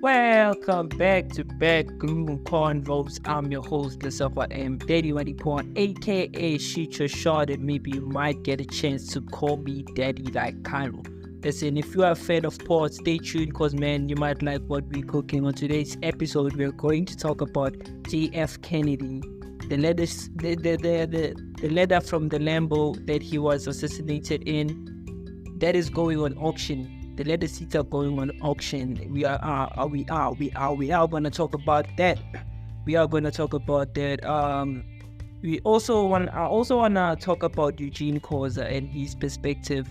Welcome back to Backroomconvo. I'm your host, Lesego M, Daddy aka Shoot Your Shot, and maybe you might get a chance to call me Daddy like Cairo. Listen, if you are a fan of porn, stay tuned because, man, you might like what we're cooking. On today's episode, we're going to talk about J.F. Kennedy, the letter from the Lambo that he was assassinated in. That is going on auction. The letter seats are going on auction. We are gonna talk about that. We are gonna talk about that. I also wanna talk about Eugene Khoza and his perspective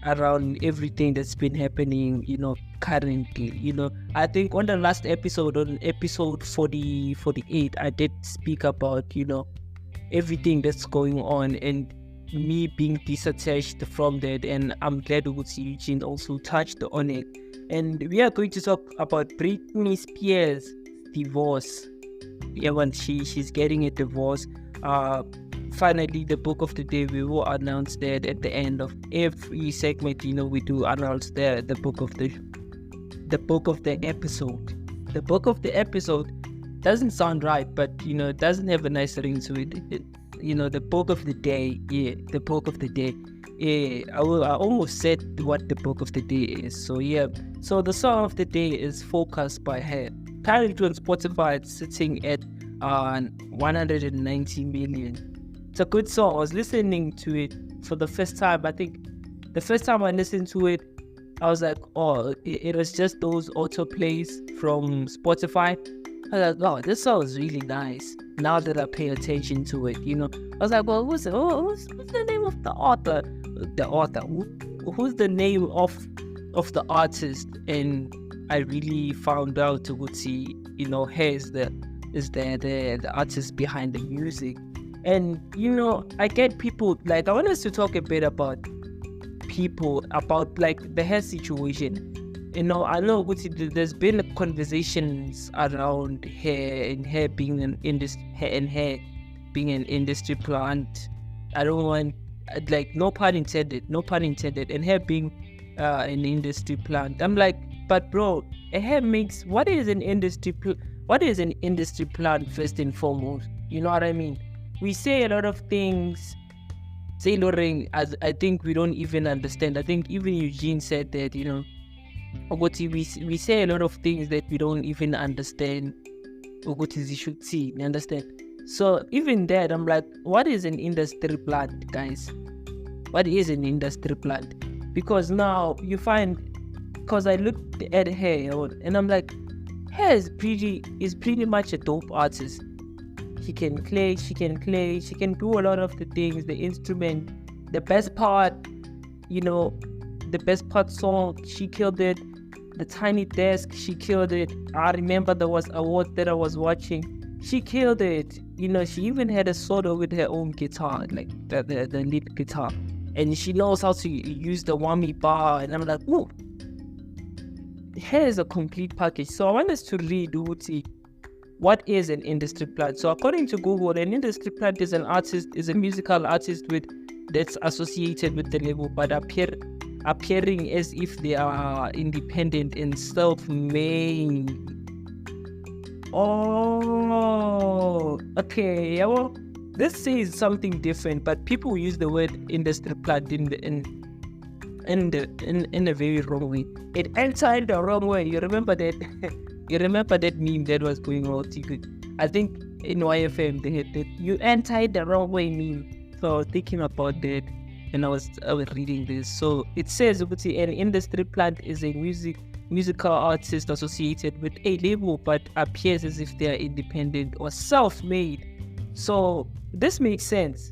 around everything that's been happening, currently. I think on the last episode, on episode 48, I did speak about, everything that's going on and me being disattached from that, and I'm glad to see Eugene also touched on it. And we are going to talk about Britney Spears' divorce. Yeah, when she's getting a divorce. Finally, the book of the day, we will announce that at the end of every segment. We do announce the book of the episode. The book of the episode doesn't sound right, but it doesn't have a nice ring to it. The book of the day. Yeah, the book of the day. Yeah, I almost said what the book of the day is. So yeah, so the song of the day is "Focus" by her. Currently on Spotify, it's sitting at 190 million. It's a good song. I was listening to it for the first time. I think the first time I listened to it, I was like, oh, it was just those autoplays from Spotify. I was like, oh, this song is really nice. Now that I pay attention to it, I was like, well, who's the name of the author? Who's the name of the artist? And I really found out to see, her is the artist behind the music. And I get people, like, I want us to talk a bit about people, about like the hair situation. I know there's been conversations around hair and hair being an industry plant. I don't want, like, no pun intended, and hair being an industry plant. I'm like, but bro, what is an industry plant first and foremost? You know what I mean? We say a lot of things, as I think we don't even understand. I think even Eugene said that, we say a lot of things that we don't even understand. You should see, you understand? So even that, I'm like, what is an industry plant, guys? What is an industry plant? Because now you find, because I looked at her and I'm like, her is pretty much a dope artist. She can play, she can do a lot of the things, the instrument, the best part, the best part song, she killed it. The Tiny Desk, she killed it. I remember there was award that I was watching. She killed it. She even had a solo with her own guitar, like the lead guitar. And she knows how to use the whammy bar. And I'm like, ooh, here's a complete package. So I want us to read what is an industry plant. So according to Google, an industry plant is a musical artist that's associated with the label, but appearing as if they are independent and self-made. Oh, okay. Well, this says something different, but people use the word industry plant in a very wrong way. It entered the wrong way. You remember that? You remember that meme that was going on? I think in YFM they had that "you entered the wrong way" meme. So I was thinking about that, and I was reading this. So it says, an industry plant is a musical artist associated with a label but appears as if they are independent or self-made. So this makes sense,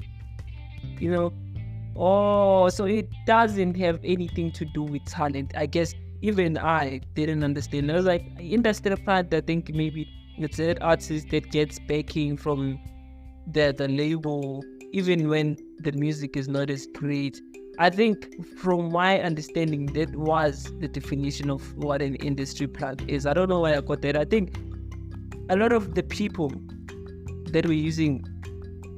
Oh, so it doesn't have anything to do with talent. I guess even I didn't understand. I was like, industry plant, I think maybe it's an artist that gets backing from the label, even when the music is not as great. I think from my understanding, that was the definition of what an industry plant is. I don't know why I got that. I think a lot of the people that were using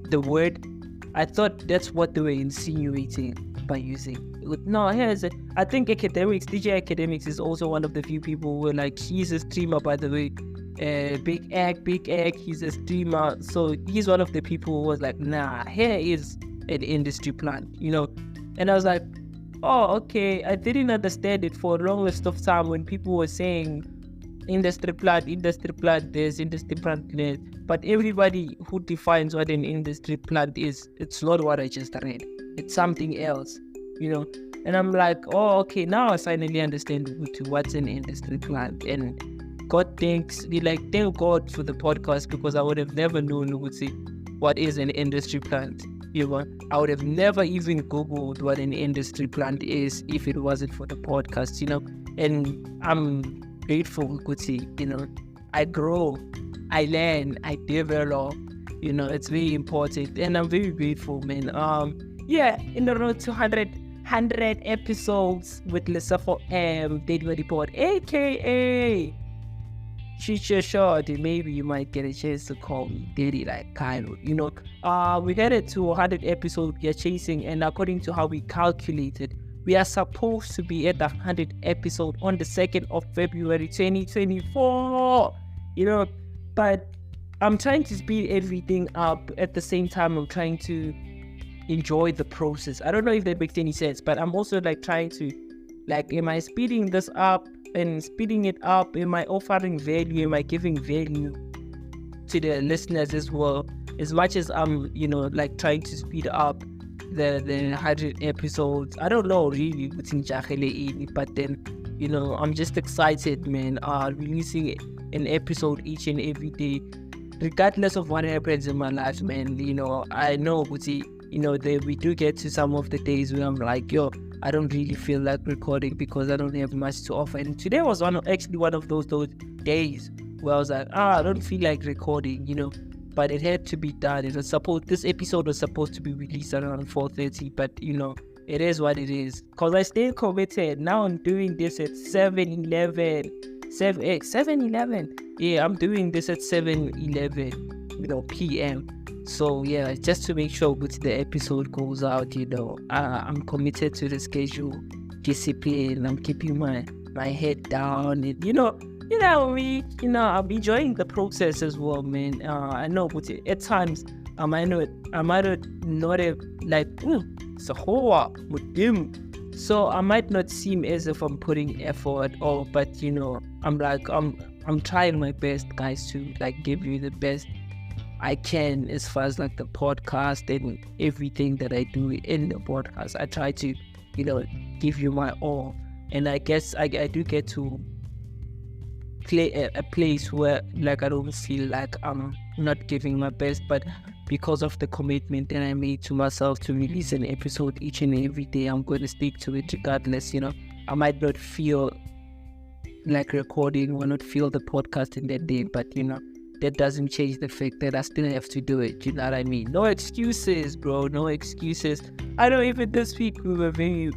the word, I thought that's what they were insinuating by using here's it. I think DJ Academics is also one of the few people who were like, he's a streamer, by the way. Big egg, he's a streamer. So he's one of the people who was like, nah, here is an industry plant, And I was like, oh, okay. I didn't understand it for the longest of time when people were saying industry plant, there's industry plant there. But everybody who defines what an industry plant is, it's not what I just read. It's something else, And I'm like, oh, okay, now I finally understand what's an industry plant. And thank God for the podcast, because I would have never known what is an industry plant. I would have never even Googled what an industry plant is if it wasn't for the podcast, And I'm grateful, I grow, I learn, I develop, it's very important. And I'm very grateful, man. In the road to 100 episodes with Lesego M, Daily Report, aka Future Short. Maybe you might get a chance to call me Daddy, like Cairo. We headed to 100 episodes we are chasing, and according to how we calculated, we are supposed to be at the 100th episode on the 2nd of February 2024. But I'm trying to speed everything up. At the same time, I'm trying to enjoy the process. I don't know if that makes any sense, but I'm also trying to, am I speeding this up and speeding it up? Am I offering value? Am I giving value to the listeners as well? As much as I'm, trying to speed up the 100 episodes. I don't know really, but then, I'm just excited, man. Releasing an episode each and every day, regardless of what happens in my life, man. I know, we do get to some of the days where I'm like, yo, I don't really feel like recording because I don't have much to offer. And today was one of those days where I was like, I don't feel like recording, but it had to be done. This episode was supposed to be released around 4:30, but it is what it is. Because I stay committed. Now I'm doing this at 7:11. 7:11. Yeah, I'm doing this at 7:11, p.m. So yeah, just to make sure the episode goes out, I'm committed to the schedule, discipline. I'm keeping my head down, and I'm enjoying the process as well, man. I know, but at times I might not have so I might not seem as if I'm putting effort, but I'm trying my best, guys, to give you the best I can as far as the podcast and everything that I do in the podcast. I try to give you my all, and I guess I do get to play a place where I don't feel like I'm not giving my best, but because of the commitment that I made to myself to release an episode each and every day, I'm going to stick to it regardless. I might not feel like recording or not feel the podcast in that day, but that doesn't change the fact that I still have to do it. You know what I mean? No excuses, bro. No excuses. I know even this week we were very,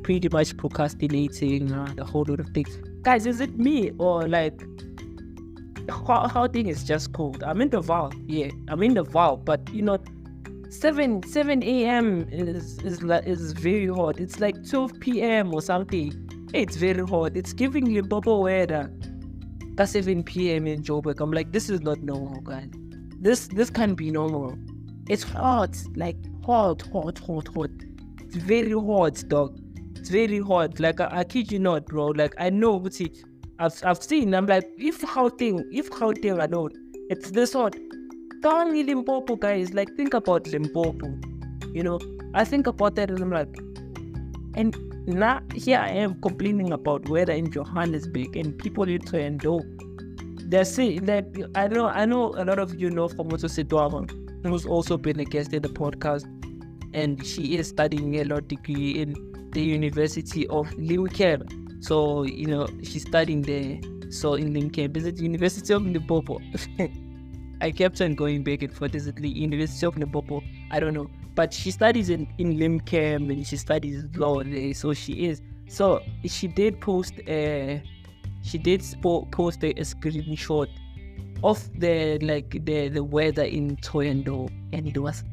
pretty much procrastinating the whole lot of things. Guys, is it me or how thing is just cold? I'm in the Val. Yeah, I'm in the Val. But 7 a.m. is very hot. It's 12 p.m. or something. It's very hot. It's giving Limpopo weather. 7 p.m. in Joburg. I'm like, this is not normal, guys. This can't be normal. It's hot, hot. It's very hot, dog. It's very hot. I kid you not, bro. I know, I've seen. I'm like, if Gauteng alone, it's this hot. Only Limpopo, guys. Think about Limpopo. I think about that and I'm like, and now here I am complaining about weather in Johannesburg and people in Toyando. They're saying that I know a lot of you know from Sedwama, who's also been a guest in the podcast, and she is studying a law degree in the University of Limpopo. So she's studying there. So in Limpopo, is it University of Limpopo? I kept on going back and forth. Is it the University of Limpopo? I don't know. But she studies in Limcam and she studies law there, so she is. So she did post a screenshot of the weather in Toyando, and it was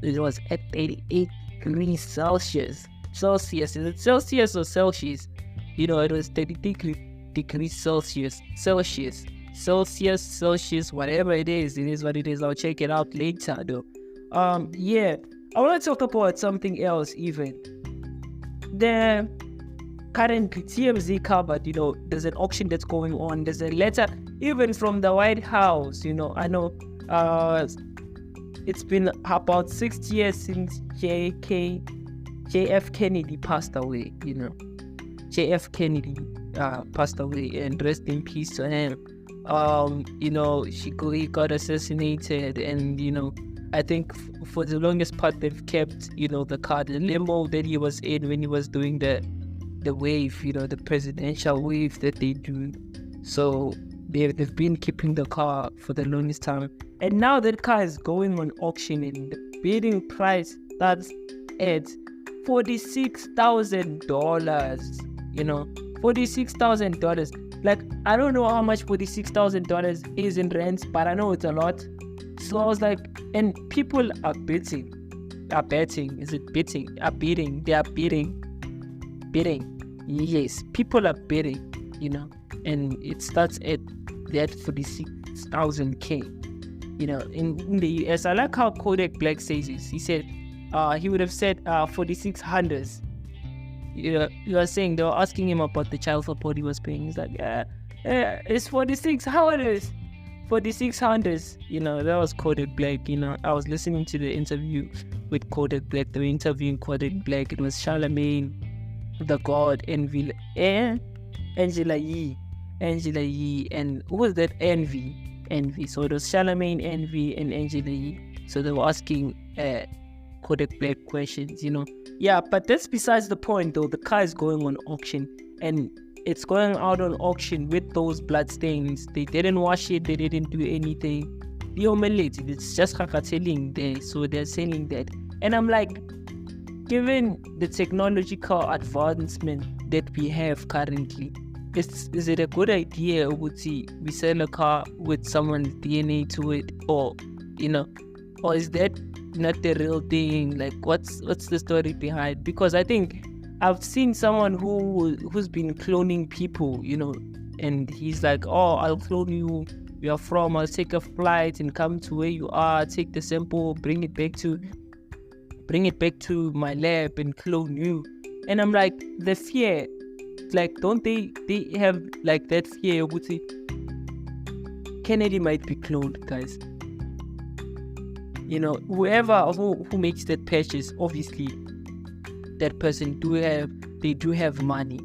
at 88 degrees Celsius. Celsius. Is it Celsius or Celsius? It was 33 degrees Celsius. Celsius, whatever it is what it is. I'll check it out later though. Yeah, I want to talk about something else even. The currently TMZ covered, there's an auction that's going on. There's a letter even from the White House, I know it's been about 6 years since JF Kennedy passed away, JF Kennedy passed away, and rest in peace to him. He got assassinated, and I think for the longest part they've kept the car, the limo that he was in when he was doing the wave, the presidential wave that they do. So they've been keeping the car for the longest time, and now that car is going on auction, and the bidding price starts at $46,000. $46,000. Like, I don't know how much $46,000 is in rents, but I know it's a lot. So I was like, and people are bidding. Is it bidding? They are bidding. Yes, people are bidding, and it starts at that 46,000K. In the US, I like how Kodak Black says this. He said, he would have said 4600s. You are saying they were asking him about the child support he was paying. He's like, it's 46. How it is? 4600s. That was Kodak Black. I was listening to the interview with Kodak Black. They were interviewing Kodak Black. It was Charlemagne, the God, Angela Yee, and who was that? Envy. So it was Charlemagne, Envy, and Angela Yee. So they were asking Kodak Black questions, Yeah, but that's besides the point though. The car is going on auction, and it's going out on auction with those blood stains. They didn't wash it, they didn't do anything. It's just kakateling there, so they're selling that. And I'm like, given the technological advancement that we have currently, is it a good idea we sell a car with someone's DNA to it, or or is that not the real thing? Like, what's the story behind? Because I think I've seen someone who's been cloning people, and he's like, oh, I'll clone you. I'll take a flight and come to where you are, take the sample, bring it back to my lab and clone you. And I'm like, the fear, like, don't they have like that fear? Kennedy might be cloned, guys. Whoever who makes that purchase, obviously that person do have money,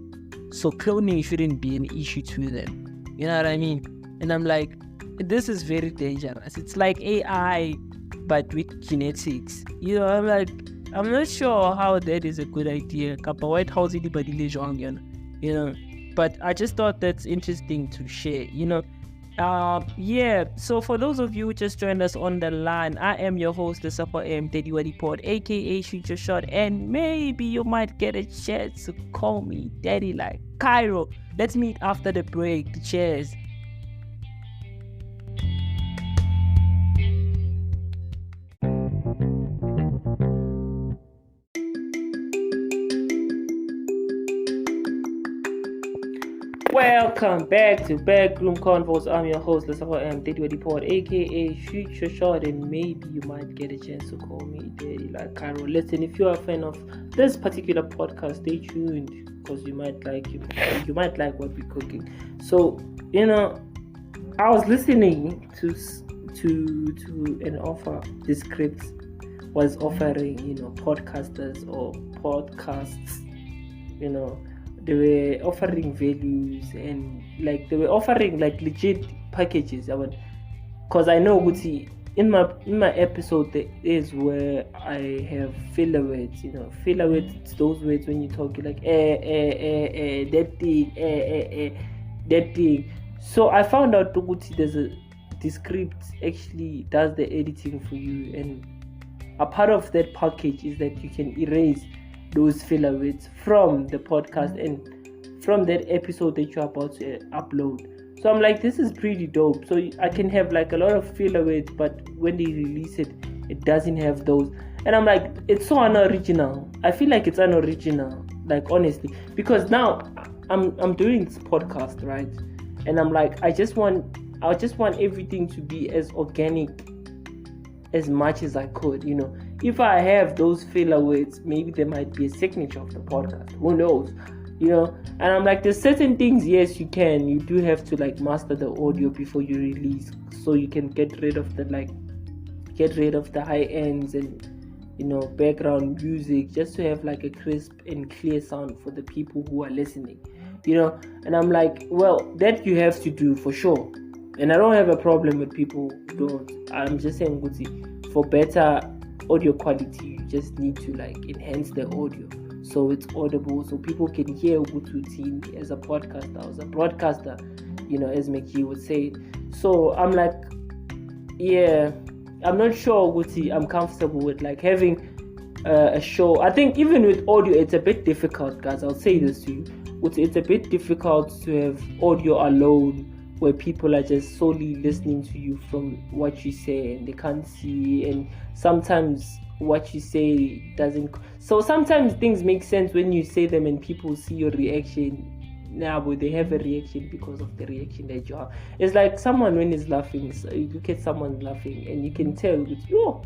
so cloning shouldn't be an issue to them. You know what I mean? And I'm like, this is very dangerous. It's like AI but with genetics. I'm like, I'm not sure how that is a good idea. Kappa White House anybody but I just thought that's interesting to share. So for those of you who just joined us on the line, I am your host, Lesego M, Report, aka Shoot Your Shot, and maybe you might get a chance to call me Daddy like Cairo. Let's meet after the break. Cheers. Welcome back to Backroomconvo. I'm your host, Lesego M, Report, aka Shoot Your Shot, and maybe you might get a chance to call me Daddy like Cairo. Listen, if you're a fan of this particular podcast, stay tuned because you might like what we're cooking. So, I was listening to an offer the script was offering, podcasters or podcasts, they were offering values, and like they were offering like legit packages. Because I know in my episode there is where I have filler words. Filler words, it's those words when you talk, you're like that thing. So I found out the script actually does the editing for you, and a part of that package is that you can erase those filler words from the podcast and from that episode that you're about to upload. So I'm like, this is pretty dope. So I can have like a lot of filler words, but when they release it, it doesn't have those. And I'm like, it's so unoriginal. I feel like it's unoriginal, like honestly, because now I'm doing this podcast, right? And I'm like, I just want everything to be as organic as much as I could, you know. If I have those filler words, maybe there might be a signature of the podcast. Who knows? You know, and I'm like, there's certain things, yes, you do have to like master the audio before you release, so you can get rid of the high ends and, you know, background music, just to have like a crisp and clear sound for the people who are listening, you know. And I'm like, well, that you have to do for sure, and I don't have a problem with people who don't. I'm just saying, for better audio quality, you just need to like enhance the audio so it's audible, so people can hear Ugutu as a podcaster, as a broadcaster, you know, as McGee would say. So I'm like, yeah, I'm not sure I'm comfortable with like having a show. I think even with audio, it's a bit difficult, guys. I'll say this to you. It's a bit difficult to have audio alone, where people are just solely listening to you from what you say and they can't see, and sometimes what you say doesn't. So sometimes things make sense when you say them and people see your reaction. Now, but they have a reaction because of the reaction that you have. It's like someone when is laughing, so you look at someone laughing and you can tell,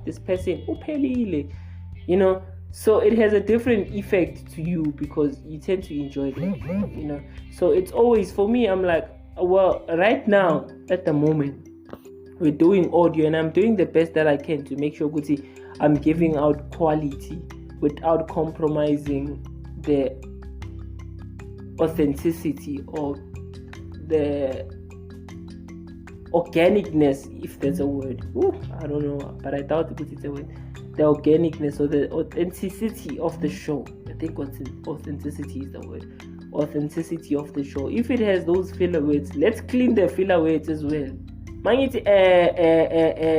this person, you know. So it has a different effect to you because you tend to enjoy them, you know. So it's always, for me, I'm like, well, right now, at the moment, we're doing audio and I'm doing the best that I can to make sure I'm giving out quality without compromising the authenticity or the organicness, if there's a word. I don't know, but I doubt it's a word. The organicness or the authenticity of the show. I think authenticity is the word. Authenticity of the show. If it has those filler words, let's clean the filler words as well.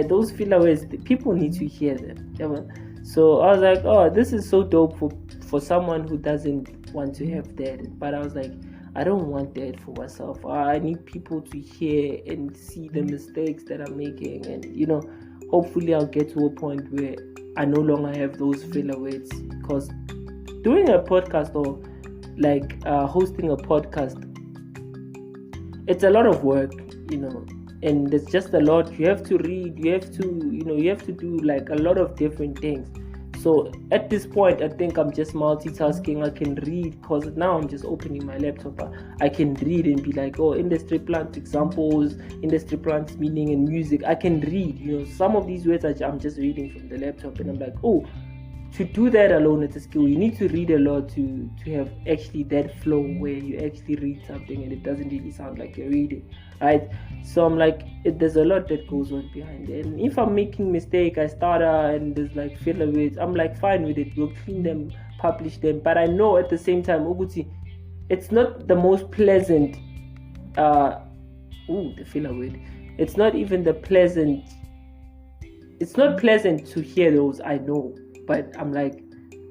Those filler words, people need to hear them. So I was like, oh, this is so dope for someone who doesn't want to have that. But I was like, I don't want that for myself. I need people to hear and see the mistakes that I'm making, and, you know, hopefully I'll get to a point where I no longer have those filler words. Because doing a podcast or like hosting a podcast, it's a lot of work, you know, and there's just a lot. You have to read, you have to do like a lot of different things. So at this point, I think I'm just multitasking. I can read, because now I'm just opening my laptop. I can read and be like, oh, industry plant examples, industry plants meaning and music. I can read, you know, some of these words I'm just reading from the laptop, and I'm like, oh, to do that alone, it's a skill. You need to read a lot to have actually that flow where you actually read something and it doesn't really sound like you're reading, right? So I'm like, there's a lot that goes on behind it. And if I'm making mistake, I stutter and there's like filler words, I'm like, fine with it. We'll clean them, publish them. But I know at the same time, it's not the most pleasant. The filler word. It's not even the pleasant. It's not pleasant to hear those. I know. But I'm like,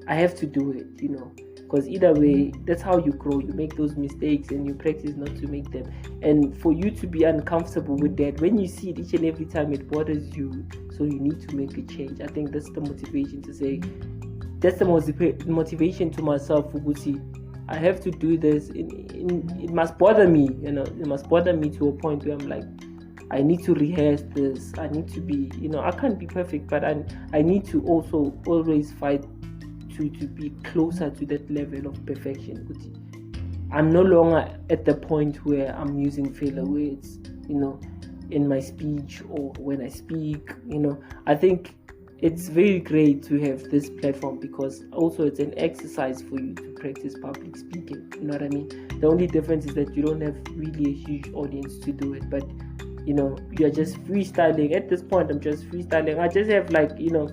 I have to do it, you know, because either way, that's how you grow. You make those mistakes and you practice not to make them. And for you to be uncomfortable with that, when you see it each and every time, it bothers you. So you need to make a change. I think that's the motivation to say, that's the motivation to myself. I have to do this. It must bother me, you know, it must bother me to a point where I'm like, I need to rehearse this. I need to be, you know, I can't be perfect, but I need to also always fight to be closer to that level of perfection. I'm no longer at the point where I'm using filler words, you know, in my speech or when I speak, you know. I think it's very great to have this platform because also it's an exercise for you to practice public speaking, you know what I mean? The only difference is that you don't have really a huge audience to do it, but you know, you're just freestyling. At this point, I'm just freestyling. I just have like, you know,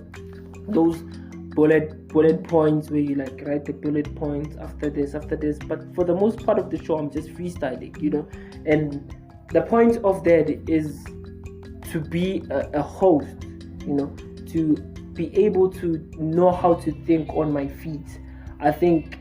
those bullet points where you like write the bullet points after this. But for the most part of the show, I'm just freestyling, you know. And the point of that is to be a host, you know, to be able to know how to think on my feet. I think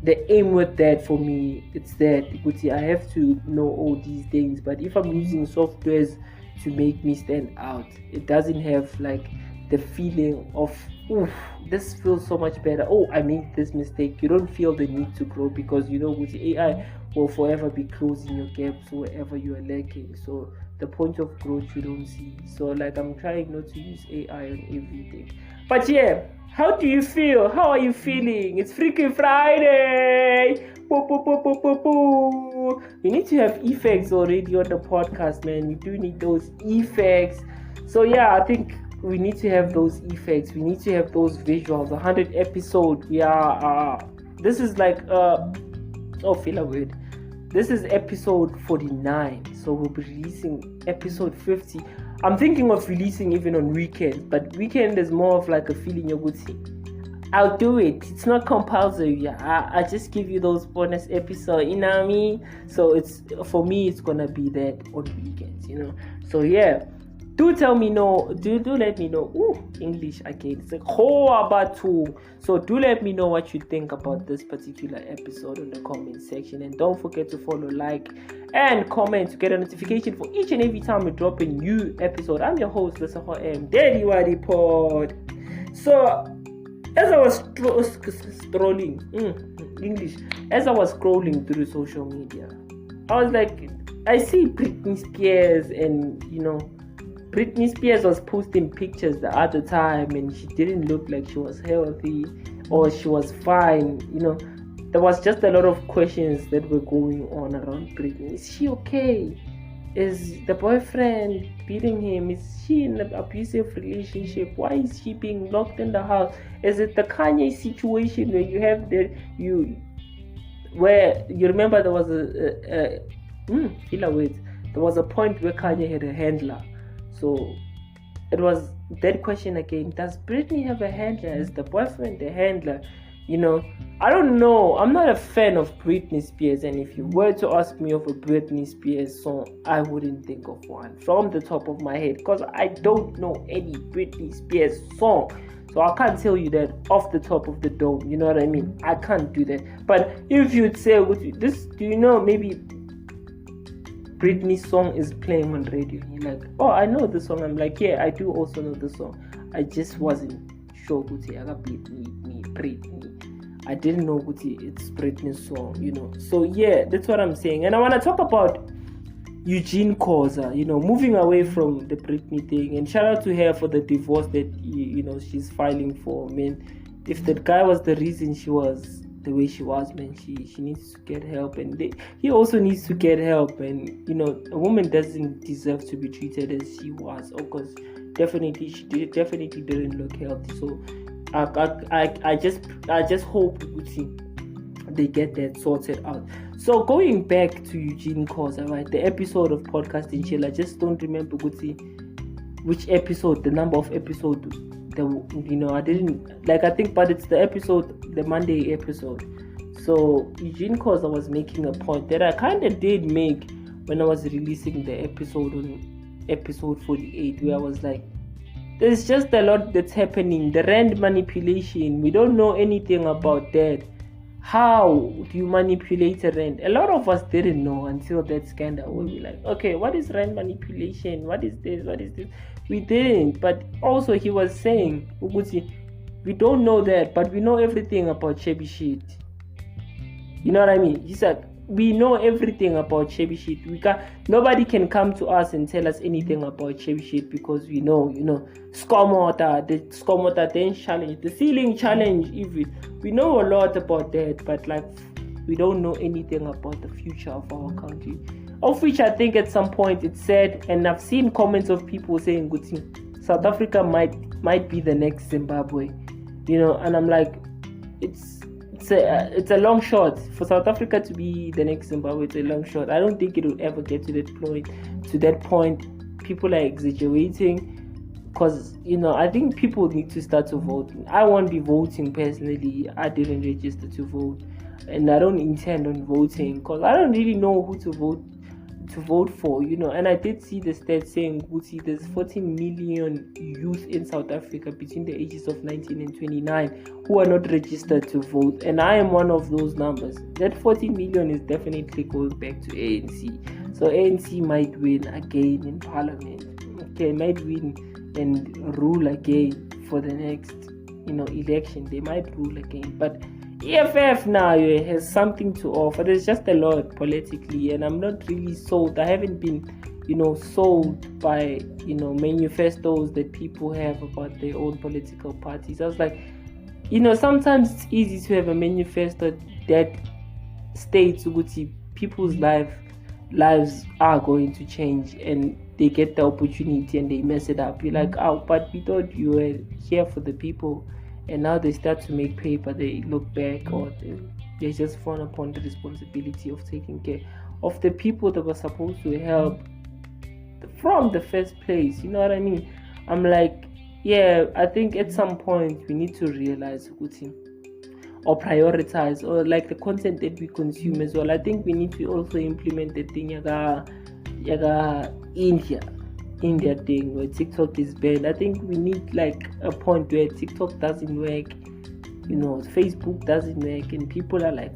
the aim with that for me, it's that I have to know all these things, but if I'm using softwares to make me stand out, it doesn't have like the feeling of oof, this feels so much better. Oh, I made this mistake. You don't feel the need to grow because you know with AI will forever be closing your gaps wherever you are lacking. So the point of growth you don't see. So like I'm trying not to use AI on everything. But yeah, how do you feel? How are you feeling? It's freaking Friday. Boo, boo, boo, boo, boo, boo. We need to have effects already on the podcast, man. We do need those effects. So yeah, I think we need to have those effects. We need to have those visuals. 100 episode. We are. This is like filler word. This is episode 49. So we'll be releasing episode 50. I'm thinking of releasing even on weekend, but weekend is more of like a feeling you're good. I'll do it. It's not compulsory. I just give you those bonus episodes, you know what I mean? So it's for me, it's gonna be that on weekends, you know. So yeah, do tell me no. Do let me know. Ooh, English again. It's like two. So do let me know what you think about this particular episode in the comment section, and don't forget to follow, like, and comment to get a notification for each and every time we drop a new episode. I'm your host, Lesego M. Daddy Waddy Pod. So as I was scrolling through social media, I was like, I see Britney Spears, and you know, Britney Spears was posting pictures the other time, and she didn't look like she was healthy or she was fine. You know, there was just a lot of questions that were going on around Britney. Is she okay? Is the boyfriend beating him? Is she in an abusive relationship? Why is she being locked in the house? Is it the Kanye situation where you have where you remember there was there was a point where Kanye had a handler. So it was that question again. Does Britney have a handler? Is the boyfriend the handler? You know, I don't know. I'm not a fan of Britney Spears, and if you were to ask me of a Britney Spears song, I wouldn't think of one from the top of my head because I don't know any Britney Spears song. So I can't tell you that off the top of the dome. You know what I mean? I can't do that. But if you'd say, this, do you know maybe Britney's song is playing on radio? You're like, oh, I know the song. I'm like, yeah, I do also know the song. I just wasn't sure. Britney. I didn't know it's Britney's song, you know. So yeah, that's what I'm saying. And I want to talk about Eugene Khoza, you know, moving away from the Britney thing. And shout out to her for the divorce that, you know, she's filing for. I mean, if that guy was the reason she was the way she was, man, she needs to get help. And he also needs to get help. And, you know, a woman doesn't deserve to be treated as she was. Of course, she definitely didn't look healthy. So I just hope they get that sorted out. So going back to Eugene Khoza, right? The episode of Podcasting Chill, I just don't remember which episode, the number of episode. You know, I didn't like. I think, but it's the Monday episode. So Eugene Khoza was making a point that I kind of did make when I was releasing the episode on episode 48, where I was like, there's just a lot that's happening. The RAND manipulation, we don't know anything about that. How do you manipulate a RAND? A lot of us didn't know until that scandal. We were like, okay, what is RAND manipulation? What is this? We didn't. But also he was saying, we don't know that, but we know everything about shabby shit. You know what I mean? He said, we know everything about shabby shit. Nobody can come to us and tell us anything about shabby shit because we know, you know, the Skomota then challenge, the ceiling challenge even. We know a lot about that, but like we don't know anything about the future of our country. Of which I think at some point it's said, and I've seen comments of people saying, "Good, South Africa might be the next Zimbabwe," you know, and I'm like, it's a long shot for South Africa to be the next Zimbabwe. It's a long shot. I don't think it will ever get to that point. People are exaggerating because, you know, I think people need to start to vote. I won't be voting personally. I didn't register to vote, and I don't intend on voting because I don't really know who to vote for, you know. And I did see the stats saying there's 14 million youth in South Africa between the ages of 19 and 29 who are not registered to vote, and I am one of those numbers. That 14 million is definitely going back to ANC. So ANC might win again in parliament. Okay, might win and rule again for the next election, they might rule again. But EFF now has something to offer. There's just a lot politically, and I'm not really sold. I haven't been, sold by, manifestos that people have about their own political parties. I was like, sometimes it's easy to have a manifesto that states people's lives are going to change, and they get the opportunity and they mess it up. You're like, oh, but we thought you were here for the people, and now they start to make paper. They look back, or they just fall upon the responsibility of taking care of the people that were supposed to help from the first place. You know what I mean? I'm like, yeah, I think at some point we need to realize or prioritize, or like the content that we consume as well. I think we need to also implement the thing yaga India thing where TikTok is banned. I think we need like a point where TikTok doesn't work, Facebook doesn't work, and people are like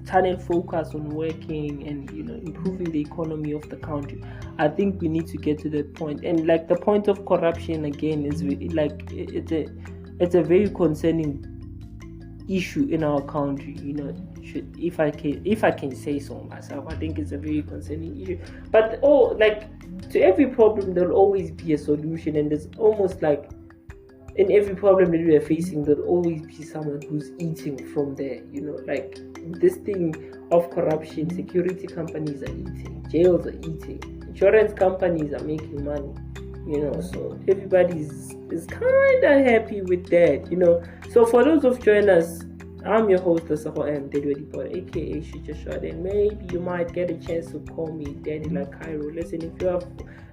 tunnel focused on working and improving the economy of the country. I think we need to get to that point. And like the point of corruption again is like it's a very concerning issue in our country. If I can say so myself, I think it's a very concerning issue. But to every problem there'll always be a solution, and there's almost like in every problem that we are facing, there'll always be someone who's eating from there. Like this thing of corruption, security companies are eating, jails are eating, insurance companies are making money. So everybody is kind of happy with that. So for those of join us, I'm your host, Lesego M, aka Shoot Your Shot, and maybe you might get a chance to call me Daddy like Cairo. Listen, if you're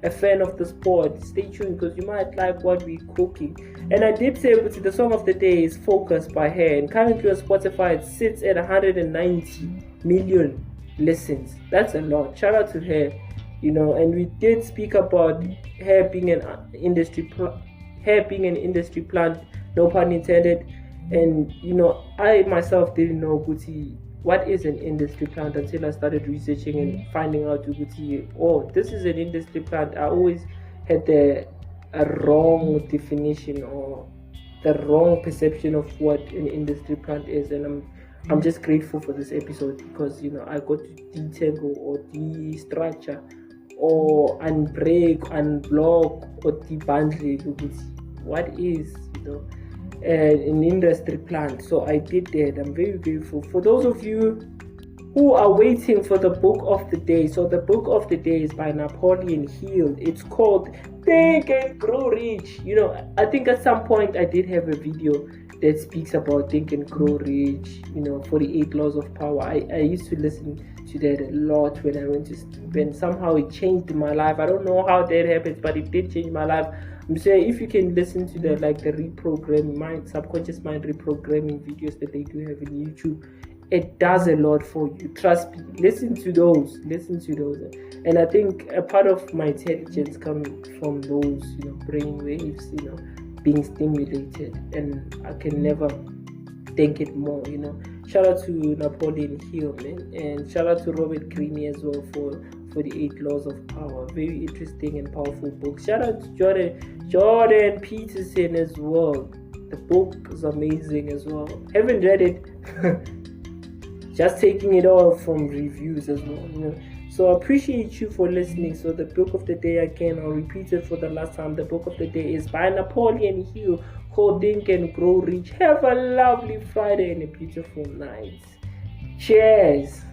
a fan of the sport, stay tuned because you might like what we're cooking. And I did say the song of the day is Focus by Her, and currently on Spotify it sits at 190 million listens. That's a lot. Shout out to her. And we did speak about her being an industry plant, no pun intended. And I myself didn't know what is an industry plant until I started researching and finding out this is an industry plant. I always had a wrong definition or the wrong perception of what an industry plant is, and I'm just grateful for this episode because I got to detangle or destructure or unbreak, unblock, or debundle what is an industry plant. So I did that. I'm very grateful. For those of you who are waiting for the book of the day, so the book of the day is by Napoleon Hill. It's called Think and Grow Rich. I think at some point I did have a video that speaks about Think and Grow Rich, 48 Laws of Power. I used to listen to that a lot when I went to sleep, and somehow it changed my life. I don't know how that happens, but it did change my life. I'm saying if you can listen to the reprogramming, subconscious mind reprogramming videos that they do have in YouTube, it does a lot for you. Trust me. Listen to those. And I think a part of my intelligence comes from those, brain waves, being stimulated, and I can never thank it more. Shout out to Napoleon Hill, man, and shout out to Robert Greene as well for the 8 Laws of Power. Very interesting and powerful book. Shout out to Jordan Peterson as well. The book is amazing as well. Haven't read it, just taking it all from reviews as well. So I appreciate you for listening. So the book of the day, again, I'll repeat it for the last time. The book of the day is by Napoleon Hill, called Think and Grow Rich. Have a lovely Friday and a beautiful night. Cheers.